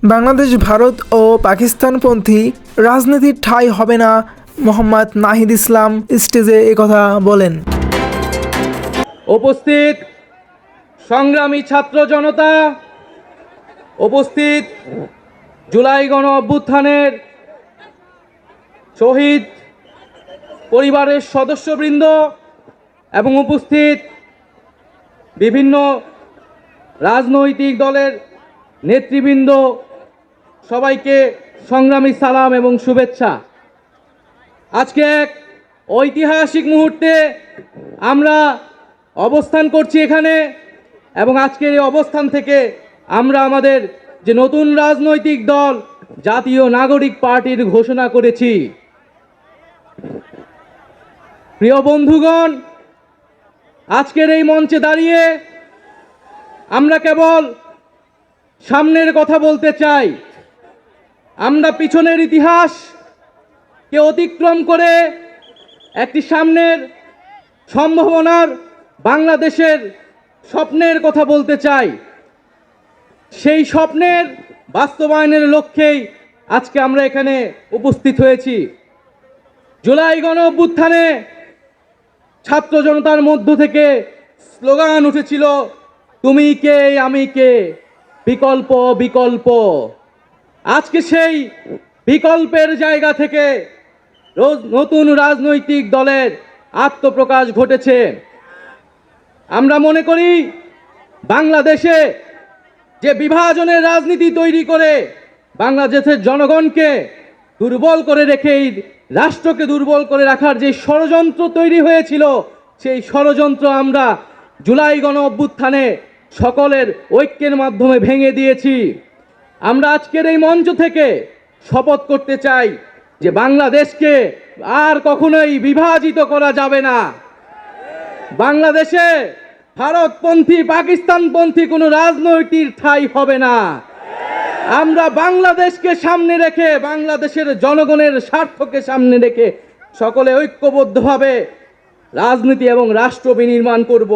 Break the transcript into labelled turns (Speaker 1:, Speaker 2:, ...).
Speaker 1: বাংলাদেশ, ভারত ও পাকিস্তানপন্থী রাজনীতির ঠাঁই হবে না, মোহাম্মদ নাহিদ ইসলাম স্টেজে একথা বলেন।
Speaker 2: উপস্থিত সংগ্রামী ছাত্র জনতা, উপস্থিত জুলাই গণ অভ্যুত্থানের শহীদ পরিবারের সদস্যবৃন্দ এবং উপস্থিত বিভিন্ন রাজনৈতিক দলের নেতৃবৃন্দ, সবাইকে সংগ্রামী সালাম এবং শুভেচ্ছা। আজকে এক ঐতিহাসিক মুহূর্তে আমরা অবস্থান করছি এখানে, এবং আজকের এই অবস্থান থেকে আমরা আমাদের যে নতুন রাজনৈতিক দল জাতীয় নাগরিক পার্টির ঘোষণা করেছি। প্রিয় বন্ধুগণ, আজকের এই মঞ্চে দাঁড়িয়ে আমরা কেবল সামনের কথা বলতে চাই। আমরা পিছনের ইতিহাসকে অতিক্রম করে একটি সামনের সম্ভাবনার বাংলাদেশের স্বপ্নের কথা বলতে চাই। সেই স্বপ্নের বাস্তবায়নের লক্ষ্যেই আজকে আমরা এখানে উপস্থিত হয়েছি। জুলাই গণ অভ্যুত্থানে ছাত্র জনতার মধ্য থেকে স্লোগান উঠেছিল, তুমি কে আমি কে, বিকল্প বিকল্প। আজকে সেই বিকল্পের জায়গা থেকে নতুন রাজনৈতিক দলের আত্মপ্রকাশ ঘটেছে। আমরা মনে করি বাংলাদেশে যে বিভাজনের রাজনীতি তৈরি করে বাংলাদেশের জনগণকে দুর্বল করে রেখে এই রাষ্ট্রকে দুর্বল করে রাখার যে ষড়যন্ত্র তৈরি হয়েছিল, সেই ষড়যন্ত্র আমরা জুলাই গণ অভ্যুত্থানে সকলের ঐক্যের মাধ্যমে ভেঙে দিয়েছি। আমরা আজকের এই মঞ্চ থেকে শপথ করতে চাই যে বাংলাদেশকে আর কখনোই বিভাজিত করা যাবে না। বাংলাদেশে ভারতপন্থী পাকিস্তানপন্থী কোনো রাজনৈতিক ঠাঁই হবে না। আমরা বাংলাদেশকে সামনে রেখে, বাংলাদেশের জনগণের স্বার্থকে সামনে রেখে সকলে ঐক্যবদ্ধভাবে রাজনীতি এবং রাষ্ট্র বিনির্মাণ করব।